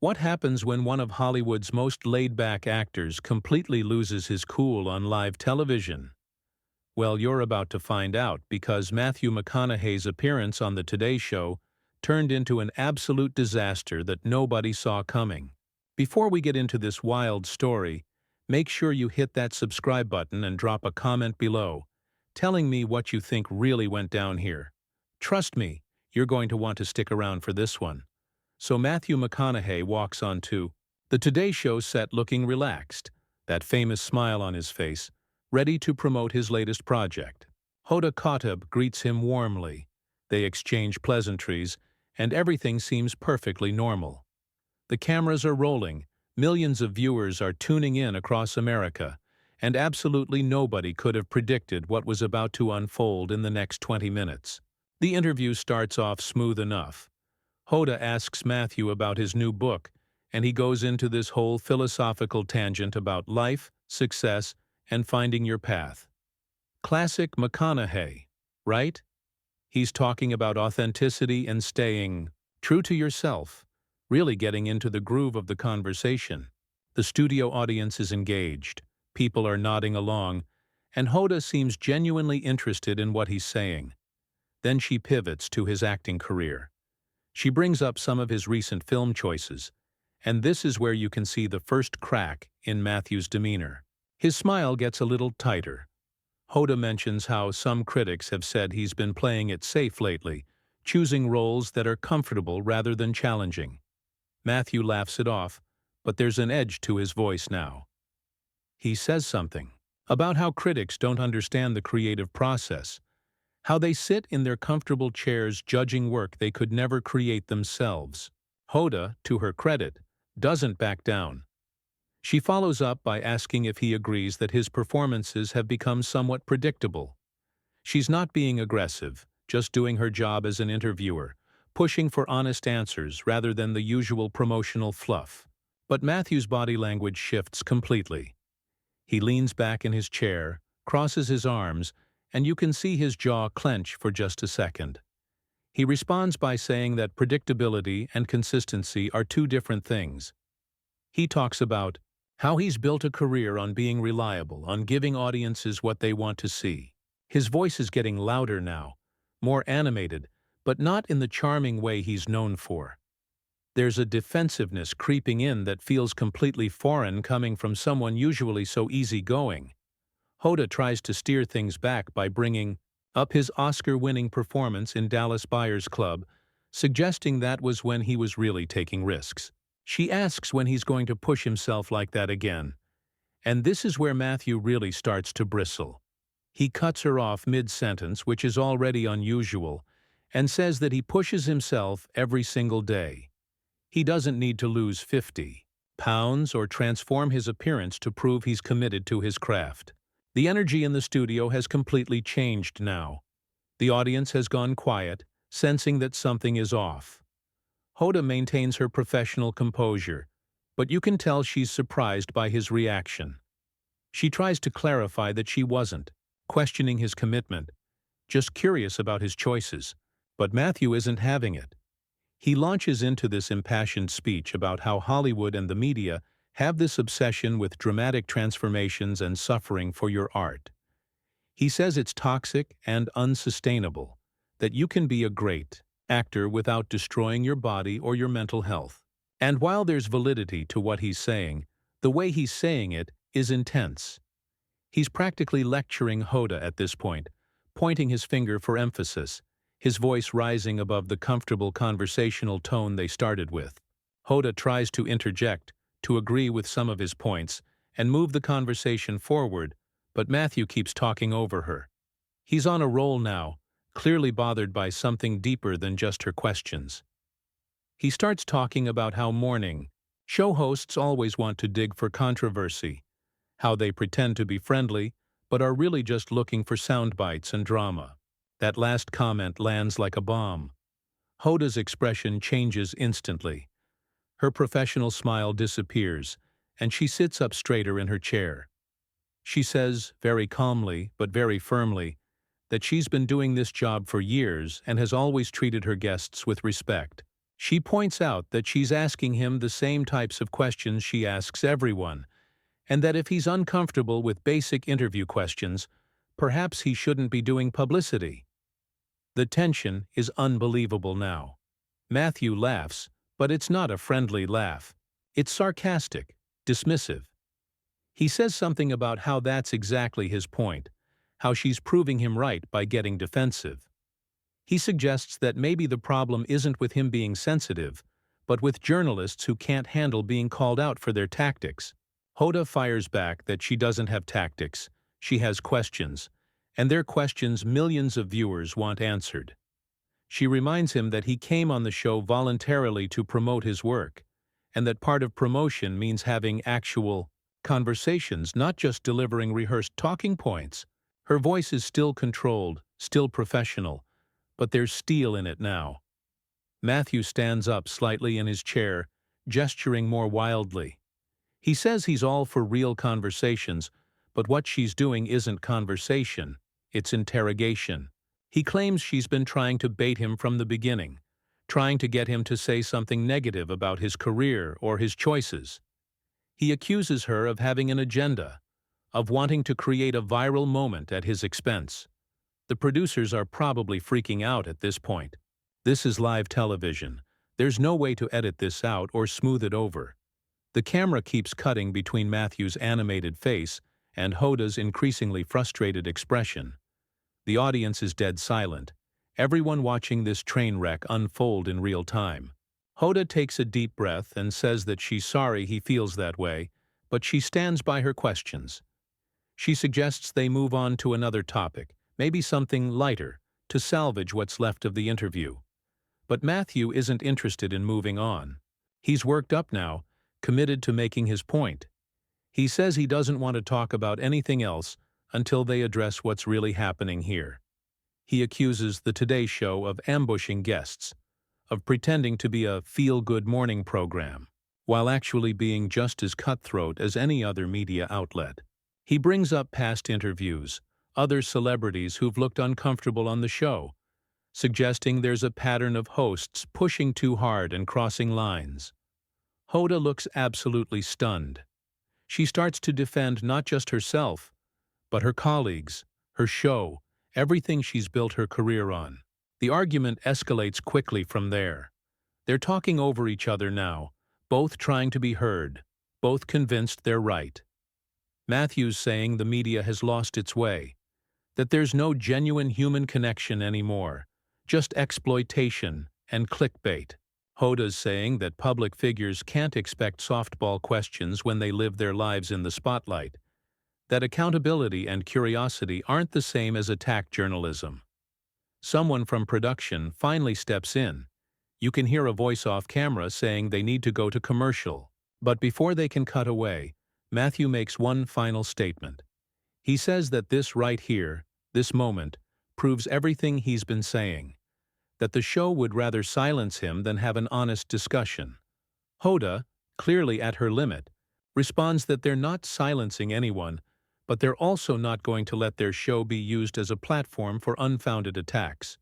What happens when one of Hollywood's most laid-back actors completely loses his cool on live television? Well, you're about to find out because Matthew McConaughey's appearance on The Today Show turned into an absolute disaster that nobody saw coming. Before we get into this wild story, make sure you hit that subscribe button and drop a comment below, telling me what you think really went down here. Trust me, you're going to want to stick around for this one. So Matthew McConaughey walks onto the Today Show set looking relaxed, that famous smile on his face, ready to promote his latest project. Hoda Kotb greets him warmly. They exchange pleasantries, and everything seems perfectly normal. The cameras are rolling, millions of viewers are tuning in across America, and absolutely nobody could have predicted what was about to unfold in the next 20 minutes. The interview starts off smooth enough. Hoda asks Matthew about his new book, and he goes into this whole philosophical tangent about life, success, and finding your path. Classic McConaughey, right? He's talking about authenticity and staying true to yourself, really getting into the groove of the conversation. The studio audience is engaged, people are nodding along, and Hoda seems genuinely interested in what he's saying. Then she pivots to his acting career. She brings up some of his recent film choices, and this is where you can see the first crack in Matthew's demeanor. His smile gets a little tighter. Hoda mentions how some critics have said he's been playing it safe lately, choosing roles that are comfortable rather than challenging. Matthew laughs it off, but there's an edge to his voice now. He says something about how critics don't understand the creative process, how they sit in their comfortable chairs judging work they could never create themselves. Hoda, to her credit, doesn't back down. She follows up by asking if he agrees that his performances have become somewhat predictable. She's not being aggressive, just doing her job as an interviewer, pushing for honest answers rather than the usual promotional fluff. But Matthew's body language shifts completely. He leans back in his chair, crosses his arms, and you can see his jaw clench for just a second. He responds by saying that predictability and consistency are two different things. He talks about how he's built a career on being reliable, on giving audiences what they want to see. His voice is getting louder now, more animated, but not in the charming way he's known for. There's a defensiveness creeping in that feels completely foreign coming from someone usually so easygoing. Hoda tries to steer things back by bringing up his Oscar-winning performance in Dallas Buyers Club, suggesting that was when he was really taking risks. She asks when he's going to push himself like that again, and this is where Matthew really starts to bristle. He cuts her off mid-sentence, which is already unusual, and says that he pushes himself every single day. He doesn't need to lose 50 pounds or transform his appearance to prove he's committed to his craft. The energy in the studio has completely changed now. The audience has gone quiet, sensing that something is off. Hoda maintains her professional composure, but you can tell she's surprised by his reaction. She tries to clarify that she wasn't questioning his commitment, just curious about his choices. But Matthew isn't having it. He launches into this impassioned speech about how Hollywood and the media have this obsession with dramatic transformations and suffering for your art. He says it's toxic and unsustainable, that you can be a great actor without destroying your body or your mental health. And while there's validity to what he's saying, the way he's saying it is intense. He's practically lecturing Hoda at this point, pointing his finger for emphasis, his voice rising above the comfortable conversational tone they started with. Hoda tries to interject, to agree with some of his points, and move the conversation forward, but Matthew keeps talking over her. He's on a roll now, clearly bothered by something deeper than just her questions. He starts talking about how morning show hosts always want to dig for controversy, how they pretend to be friendly, but are really just looking for sound bites and drama. That last comment lands like a bomb. Hoda's expression changes instantly. Her professional smile disappears, and she sits up straighter in her chair. She says, very calmly but very firmly, that she's been doing this job for years and has always treated her guests with respect. She points out that she's asking him the same types of questions she asks everyone, and that if he's uncomfortable with basic interview questions, perhaps he shouldn't be doing publicity. The tension is unbelievable now. Matthew laughs, but it's not a friendly laugh. It's sarcastic, dismissive. He says something about how that's exactly his point, how she's proving him right by getting defensive. He suggests that maybe the problem isn't with him being sensitive, but with journalists who can't handle being called out for their tactics. Hoda fires back that she doesn't have tactics, she has questions, and they're questions millions of viewers want answered. She reminds him that he came on the show voluntarily to promote his work, and that part of promotion means having actual conversations, not just delivering rehearsed talking points. Her voice is still controlled, still professional, but there's steel in it now. Matthew stands up slightly in his chair, gesturing more wildly. He says he's all for real conversations, but what she's doing isn't conversation, it's interrogation. He claims she's been trying to bait him from the beginning, trying to get him to say something negative about his career or his choices. He accuses her of having an agenda, of wanting to create a viral moment at his expense. The producers are probably freaking out at this point. This is live television. There's no way to edit this out or smooth it over. The camera keeps cutting between Matthew's animated face and Hoda's increasingly frustrated expression. The audience is dead silent, everyone watching this train wreck unfold in real time. Hoda takes a deep breath and says that she's sorry he feels that way, but she stands by her questions. She suggests they move on to another topic, maybe something lighter, to salvage what's left of the interview. But Matthew isn't interested in moving on. He's worked up now, committed to making his point. He says he doesn't want to talk about anything else until they address what's really happening here. He accuses the Today Show of ambushing guests, of pretending to be a feel-good morning program, while actually being just as cutthroat as any other media outlet. He brings up past interviews, other celebrities who've looked uncomfortable on the show, suggesting there's a pattern of hosts pushing too hard and crossing lines. Hoda looks absolutely stunned. She starts to defend not just herself, but her colleagues, her show, everything she's built her career on. The argument escalates quickly from there. They're talking over each other now, both trying to be heard, both convinced they're right. Matthew's saying the media has lost its way, that there's no genuine human connection anymore, just exploitation and clickbait. Hoda's saying that public figures can't expect softball questions when they live their lives in the spotlight, that accountability and curiosity aren't the same as attack journalism. Someone from production finally steps in. You can hear a voice off camera saying they need to go to commercial. But before they can cut away, Matthew makes one final statement. He says that this right here, this moment, proves everything he's been saying, that the show would rather silence him than have an honest discussion. Hoda, clearly at her limit, responds that they're not silencing anyone, but they're also not going to let their show be used as a platform for unfounded attacks.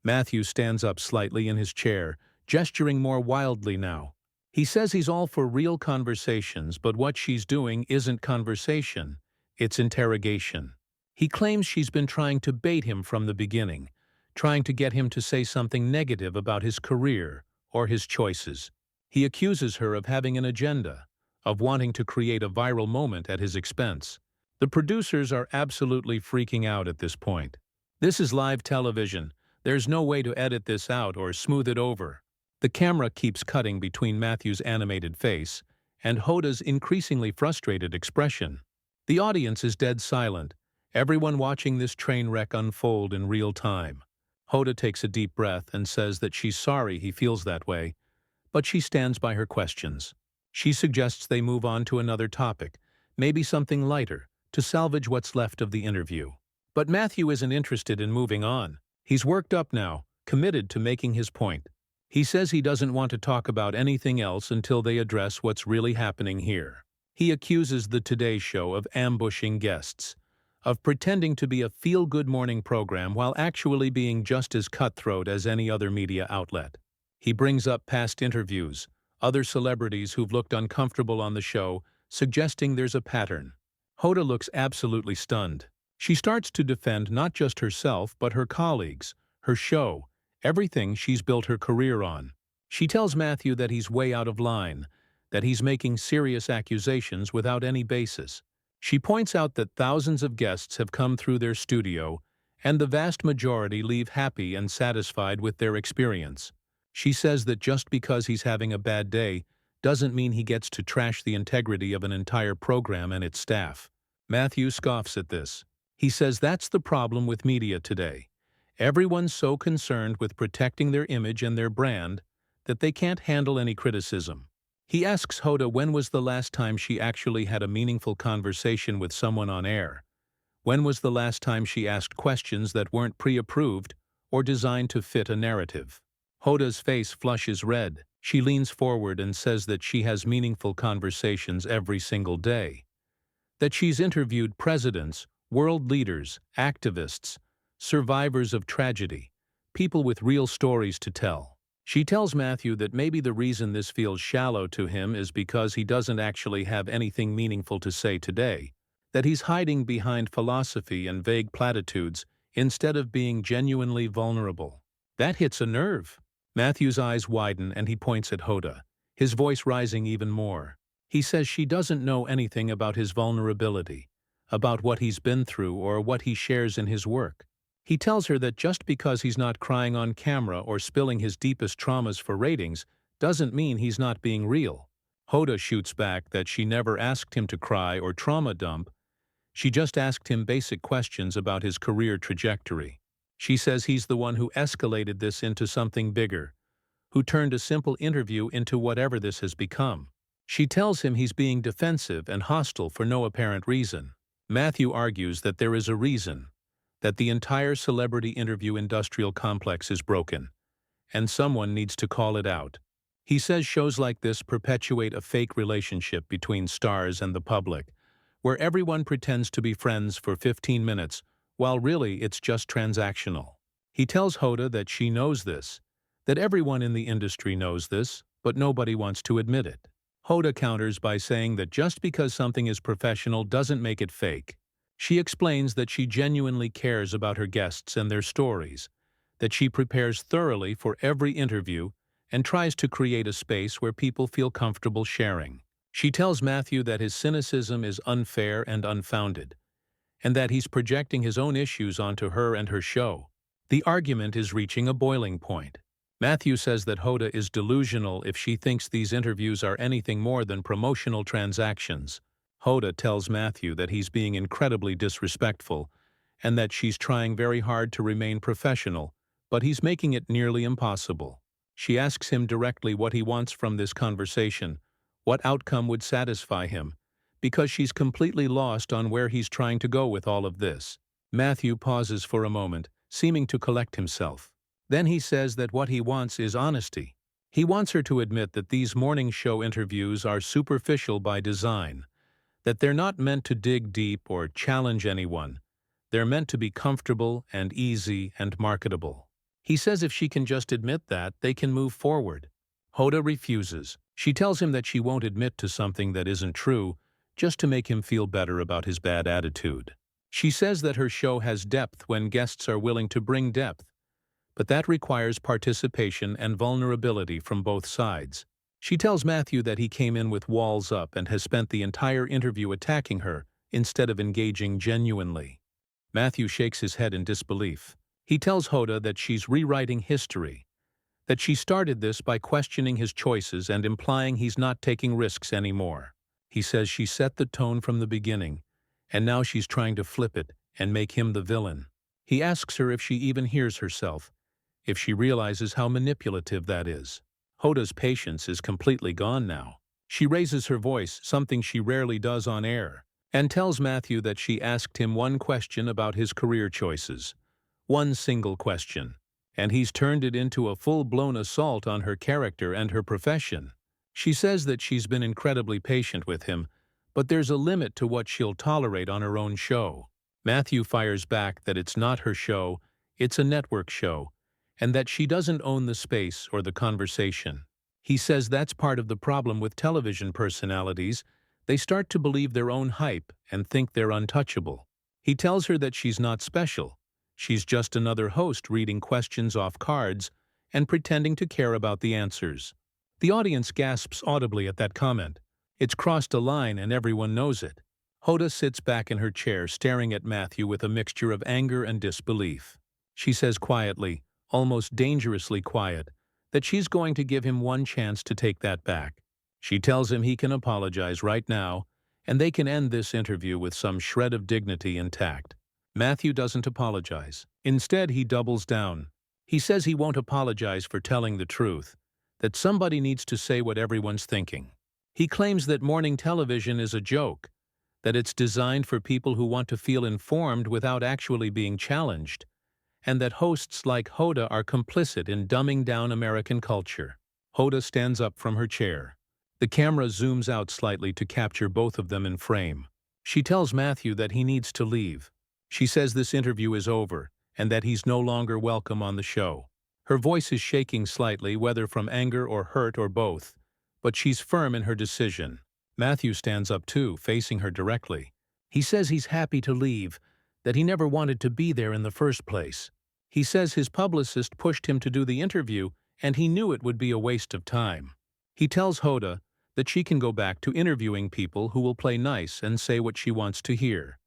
Matthew stands up slightly in his chair, gesturing more wildly now. He says he's all for real conversations, but what she's doing isn't conversation, it's interrogation. He claims she's been trying to bait him from the beginning, trying to get him to say something negative about his career or his choices. He accuses her of having an agenda, of wanting to create a viral moment at his expense. The producers are absolutely freaking out at this point. This is live television. There's no way to edit this out or smooth it over. The camera keeps cutting between Matthew's animated face and Hoda's increasingly frustrated expression. The audience is dead silent, everyone watching this train wreck unfold in real time. Hoda takes a deep breath and says that she's sorry he feels that way, but she stands by her questions. She suggests they move on to another topic, maybe something lighter, to salvage what's left of the interview. But Matthew isn't interested in moving on. He's worked up now, committed to making his point. He says he doesn't want to talk about anything else until they address what's really happening here. He accuses the Today Show of ambushing guests, of pretending to be a feel-good morning program while actually being just as cutthroat as any other media outlet. He brings up past interviews, other celebrities who've looked uncomfortable on the show, suggesting there's a pattern. Hoda looks absolutely stunned. She starts to defend not just herself but her colleagues, her show, everything she's built her career on. She tells Matthew that he's way out of line, that he's making serious accusations without any basis. She points out that thousands of guests have come through their studio, and the vast majority leave happy and satisfied with their experience. She says that just because he's having a bad day doesn't mean he gets to trash the integrity of an entire program and its staff. Matthew scoffs at this. He says that's the problem with media today. Everyone's so concerned with protecting their image and their brand that they can't handle any criticism. He asks Hoda when was the last time she actually had a meaningful conversation with someone on air. When was the last time she asked questions that weren't pre-approved or designed to fit a narrative? Hoda's face flushes red. She leans forward and says that she has meaningful conversations every single day. That she's interviewed presidents, world leaders, activists, survivors of tragedy, people with real stories to tell. She tells Matthew that maybe the reason this feels shallow to him is because he doesn't actually have anything meaningful to say today, that he's hiding behind philosophy and vague platitudes instead of being genuinely vulnerable. That hits a nerve. Matthew's eyes widen and he points at Hoda, his voice rising even more. He says she doesn't know anything about his vulnerability, about what he's been through or what he shares in his work. He tells her that just because he's not crying on camera or spilling his deepest traumas for ratings doesn't mean he's not being real. Hoda shoots back that she never asked him to cry or trauma dump. She just asked him basic questions about his career trajectory. She says he's the one who escalated this into something bigger, who turned a simple interview into whatever this has become. She tells him he's being defensive and hostile for no apparent reason. Matthew argues that there is a reason, that the entire celebrity interview industrial complex is broken, and someone needs to call it out. He says shows like this perpetuate a fake relationship between stars and the public, where everyone pretends to be friends for 15 minutes, while really it's just transactional. He tells Hoda that she knows this, that everyone in the industry knows this, but nobody wants to admit it. Hoda counters by saying that just because something is professional doesn't make it fake. She explains that she genuinely cares about her guests and their stories, that she prepares thoroughly for every interview and tries to create a space where people feel comfortable sharing. She tells Matthew that his cynicism is unfair and unfounded, and that he's projecting his own issues onto her and her show. The argument is reaching a boiling point. Matthew says that Hoda is delusional if she thinks these interviews are anything more than promotional transactions. Hoda tells Matthew that he's being incredibly disrespectful and that she's trying very hard to remain professional, but he's making it nearly impossible. She asks him directly what he wants from this conversation, what outcome would satisfy him, because she's completely lost on where he's trying to go with all of this. Matthew pauses for a moment, seeming to collect himself. Then he says that what he wants is honesty. He wants her to admit that these morning show interviews are superficial by design, that they're not meant to dig deep or challenge anyone. They're meant to be comfortable and easy and marketable. He says if she can just admit that, they can move forward. Hoda refuses. She tells him that she won't admit to something that isn't true, just to make him feel better about his bad attitude. She says that her show has depth when guests are willing to bring depth, but that requires participation and vulnerability from both sides. She tells Matthew that he came in with walls up and has spent the entire interview attacking her instead of engaging genuinely. Matthew shakes his head in disbelief. He tells Hoda that she's rewriting history, that she started this by questioning his choices and implying he's not taking risks anymore. He says she set the tone from the beginning, and now she's trying to flip it and make him the villain. He asks her if she even hears herself, if she realizes how manipulative that is. Hoda's patience is completely gone now. She raises her voice, something she rarely does on air, and tells Matthew that she asked him one question about his career choices. One single question. And he's turned it into a full-blown assault on her character and her profession. She says that she's been incredibly patient with him, but there's a limit to what she'll tolerate on her own show. Matthew fires back that it's not her show, it's a network show, and that she doesn't own the space or the conversation. He says that's part of the problem with television personalities. They start to believe their own hype and think they're untouchable. He tells her that she's not special. She's just another host reading questions off cards and pretending to care about the answers. The audience gasps audibly at that comment. It's crossed a line and everyone knows it. Hoda sits back in her chair staring at Matthew with a mixture of anger and disbelief. She says quietly, almost dangerously quiet, that she's going to give him one chance to take that back. She tells him he can apologize right now, and they can end this interview with some shred of dignity intact. Matthew doesn't apologize. Instead, he doubles down. He says he won't apologize for telling the truth, that somebody needs to say what everyone's thinking. He claims that morning television is a joke, that it's designed for people who want to feel informed without actually being challenged, and that hosts like Hoda are complicit in dumbing down American culture. Hoda stands up from her chair. The camera zooms out slightly to capture both of them in frame. She tells Matthew that he needs to leave. She says this interview is over, and that he's no longer welcome on the show. Her voice is shaking slightly, whether from anger or hurt or both, but she's firm in her decision. Matthew stands up too, facing her directly. He says he's happy to leave, that he never wanted to be there in the first place. He says his publicist pushed him to do the interview, and he knew it would be a waste of time. He tells Hoda that she can go back to interviewing people who will play nice and say what she wants to hear.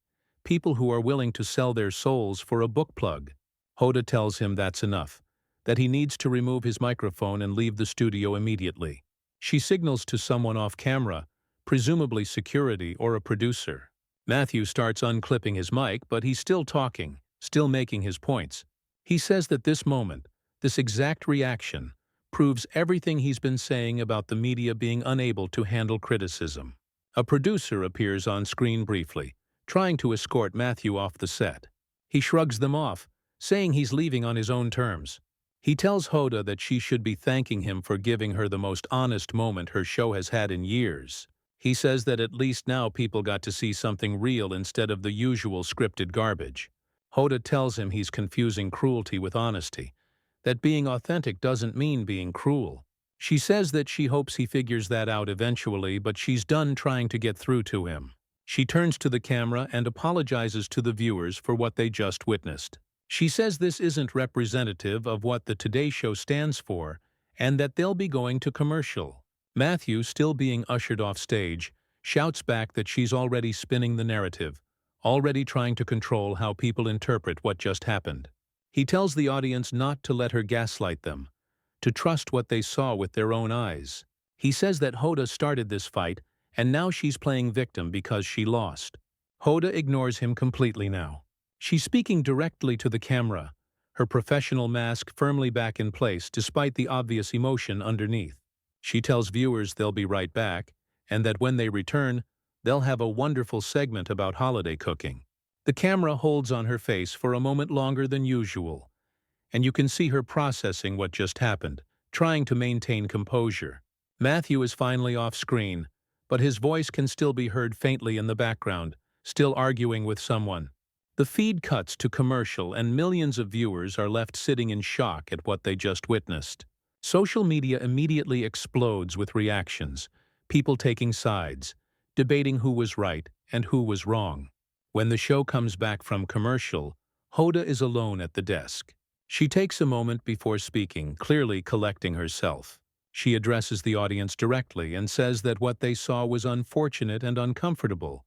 People who are willing to sell their souls for a book plug. Hoda tells him that's enough, that he needs to remove his microphone and leave the studio immediately. She signals to someone off camera, presumably security or a producer. Matthew starts unclipping his mic, but he's still talking, still making his points. He says that this moment, this exact reaction, proves everything he's been saying about the media being unable to handle criticism. A producer appears on screen briefly, trying to escort Matthew off the set. He shrugs them off, saying he's leaving on his own terms. He tells Hoda that she should be thanking him for giving her the most honest moment her show has had in years. He says that at least now people got to see something real instead of the usual scripted garbage. Hoda tells him he's confusing cruelty with honesty, that being authentic doesn't mean being cruel. She says that she hopes he figures that out eventually, but she's done trying to get through to him. She turns to the camera and apologizes to the viewers for what they just witnessed. She says this isn't representative of what the Today Show stands for, and that they'll be going to commercial. Matthew, still being ushered off stage, shouts back that she's already spinning the narrative, already trying to control how people interpret what just happened. He tells the audience not to let her gaslight them, to trust what they saw with their own eyes. He says that Hoda started this fight, and now she's playing victim because she lost. Hoda ignores him completely now. She's speaking directly to the camera, her professional mask firmly back in place despite the obvious emotion underneath. She tells viewers they'll be right back, and that when they return, they'll have a wonderful segment about holiday cooking. The camera holds on her face for a moment longer than usual, and you can see her processing what just happened, trying to maintain composure. Matthew is finally off screen, but his voice can still be heard faintly in the background, still arguing with someone. The feed cuts to commercial, and millions of viewers are left sitting in shock at what they just witnessed. Social media immediately explodes with reactions, people taking sides, debating who was right and who was wrong. When the show comes back from commercial, Hoda is alone at the desk. She takes a moment before speaking, clearly collecting herself. She addresses the audience directly and says that what they saw was unfortunate and uncomfortable,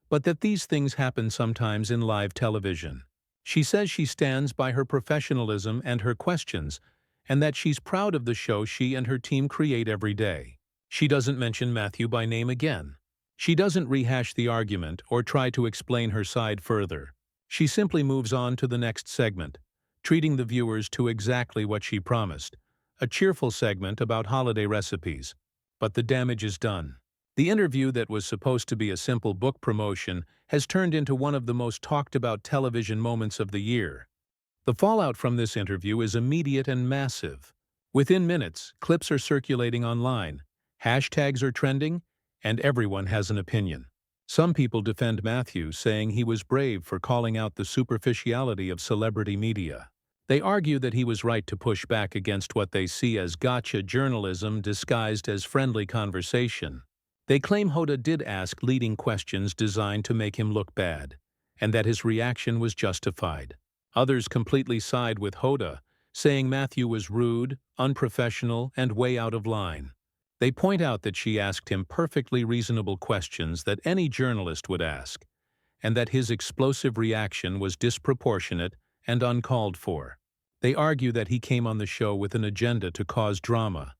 but that these things happen sometimes in live television. She says she stands by her professionalism and her questions, and that she's proud of the show she and her team create every day. She doesn't mention Matthew by name again. She doesn't rehash the argument or try to explain her side further. She simply moves on to the next segment, treating the viewers to exactly what she promised, a cheerful segment about holiday recipes. But the damage is done. The interview that was supposed to be a simple book promotion has turned into one of the most talked about television moments of the year. The fallout from this interview is immediate and massive. Within minutes, clips are circulating online, hashtags are trending, and everyone has an opinion. Some people defend Matthew, saying he was brave for calling out the superficiality of celebrity media. They argue that he was right to push back against what they see as gotcha journalism disguised as friendly conversation. They claim Hoda did ask leading questions designed to make him look bad, and that his reaction was justified. Others completely side with Hoda, saying Matthew was rude, unprofessional, and way out of line. They point out that she asked him perfectly reasonable questions that any journalist would ask, and that his explosive reaction was disproportionate and uncalled for. They argue that he came on the show with an agenda to cause drama,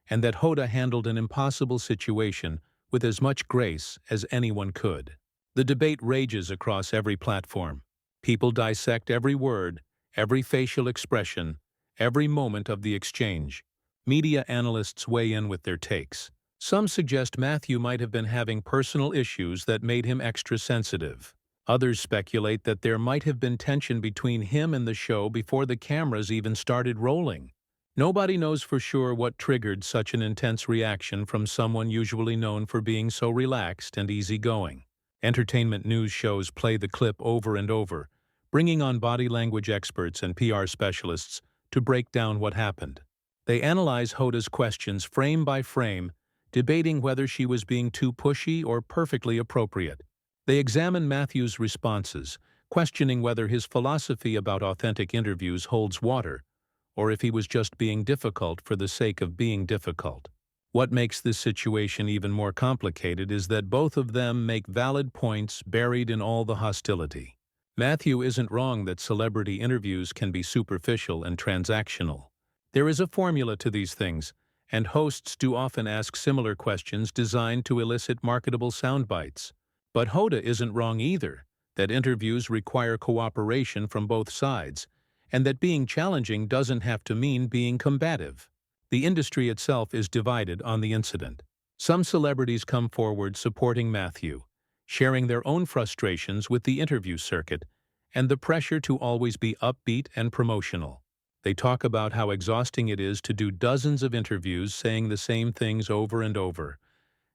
and that Hoda handled an impossible situation with as much grace as anyone could. The debate rages across every platform. People dissect every word, every facial expression, every moment of the exchange. Media analysts weigh in with their takes. Some suggest Matthew might have been having personal issues that made him extra sensitive. Others speculate that there might have been tension between him and the show before the cameras even started rolling. Nobody knows for sure what triggered such an intense reaction from someone usually known for being so relaxed and easygoing. Entertainment news shows play the clip over and over, bringing on body language experts and PR specialists to break down what happened. They analyze Hoda's questions frame by frame, debating whether she was being too pushy or perfectly appropriate. They examine Matthew's responses, questioning whether his philosophy about authentic interviews holds water, or if he was just being difficult for the sake of being difficult. What makes this situation even more complicated is that both of them make valid points buried in all the hostility. Matthew isn't wrong that celebrity interviews can be superficial and transactional. There is a formula to these things, and hosts do often ask similar questions designed to elicit marketable sound bites. But Hoda isn't wrong either, that interviews require cooperation from both sides, and that being challenging doesn't have to mean being combative. The industry itself is divided on the incident. Some celebrities come forward supporting Matthew, sharing their own frustrations with the interview circuit and the pressure to always be upbeat and promotional. They talk about how exhausting it is to do dozens of interviews saying the same things over and over,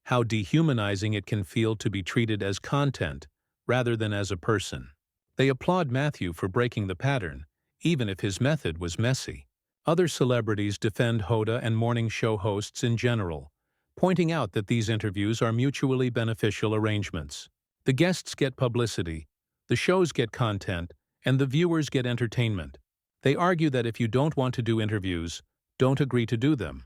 how dehumanizing it can feel to be treated as content rather than as a person. They applaud Matthew for breaking the pattern, even if his method was messy. Other celebrities defend Hoda and morning show hosts in general, pointing out that these interviews are mutually beneficial arrangements. The guests get publicity, the shows get content, and the viewers get entertainment. They argue that if you don't want to do interviews, don't agree to do them.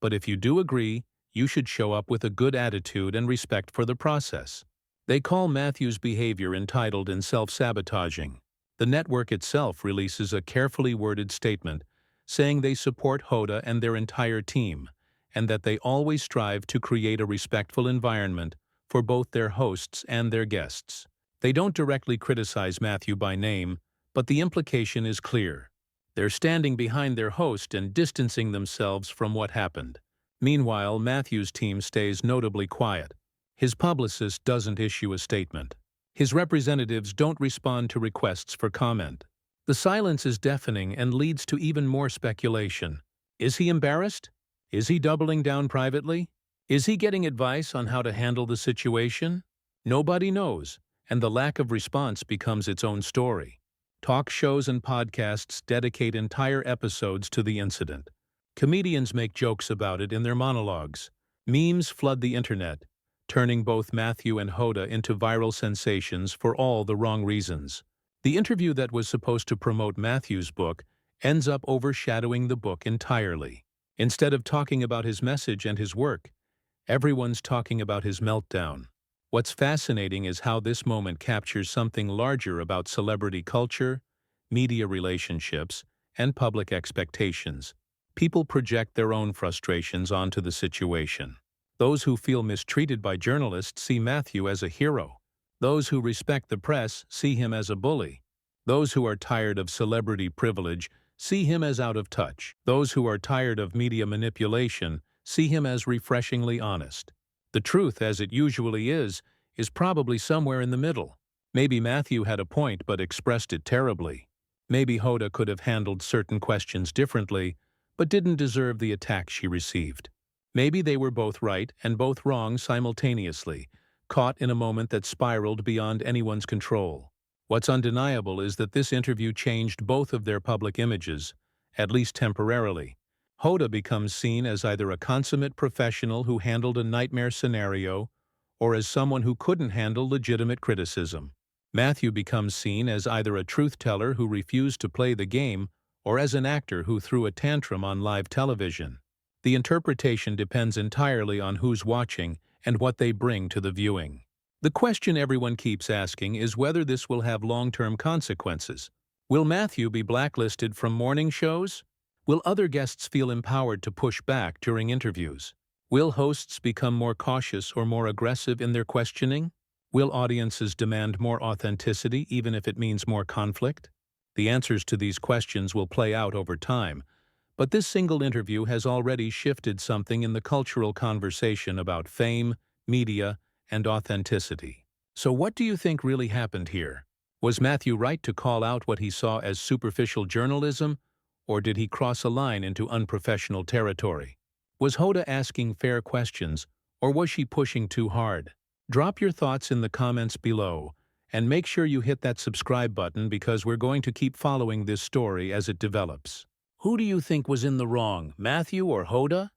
But if you do agree, you should show up with a good attitude and respect for the process. They call Matthew's behavior entitled and self-sabotaging. The network itself releases a carefully worded statement saying they support Hoda and their entire team, and that they always strive to create a respectful environment for both their hosts and their guests. They don't directly criticize Matthew by name, but the implication is clear. They're standing behind their host and distancing themselves from what happened. Meanwhile, Matthew's team stays notably quiet. His publicist doesn't issue a statement. His representatives don't respond to requests for comment. The silence is deafening and leads to even more speculation. Is he embarrassed? Is he doubling down privately? Is he getting advice on how to handle the situation? Nobody knows, and the lack of response becomes its own story. Talk shows and podcasts dedicate entire episodes to the incident. Comedians make jokes about it in their monologues. Memes flood the internet, turning both Matthew and Hoda into viral sensations for all the wrong reasons. The interview that was supposed to promote Matthew's book ends up overshadowing the book entirely. Instead of talking about his message and his work, everyone's talking about his meltdown. What's fascinating is how this moment captures something larger about celebrity culture, media relationships, and public expectations. People project their own frustrations onto the situation. Those who feel mistreated by journalists see Matthew as a hero. Those who respect the press see him as a bully. Those who are tired of celebrity privilege see him as out of touch. Those who are tired of media manipulation see him as refreshingly honest. The truth, as it usually is probably somewhere in the middle. Maybe Matthew had a point but expressed it terribly. Maybe Hoda could have handled certain questions differently, but didn't deserve the attack she received. Maybe they were both right and both wrong simultaneously, caught in a moment that spiraled beyond anyone's control. What's undeniable is that this interview changed both of their public images, at least temporarily. Hoda becomes seen as either a consummate professional who handled a nightmare scenario or as someone who couldn't handle legitimate criticism. Matthew becomes seen as either a truth-teller who refused to play the game or as an actor who threw a tantrum on live television. The interpretation depends entirely on who's watching and what they bring to the viewing. The question everyone keeps asking is whether this will have long-term consequences. Will Matthew be blacklisted from morning shows? Will other guests feel empowered to push back during interviews? Will hosts become more cautious or more aggressive in their questioning? Will audiences demand more authenticity even if it means more conflict? The answers to these questions will play out over time, but this single interview has already shifted something in the cultural conversation about fame, media, and authenticity. So what do you think really happened here? Was Matthew right to call out what he saw as superficial journalism, or did he cross a line into unprofessional territory? Was Hoda asking fair questions, or was she pushing too hard? Drop your thoughts in the comments below, and make sure you hit that subscribe button because we're going to keep following this story as it develops. Who do you think was in the wrong, Matthew or Hoda?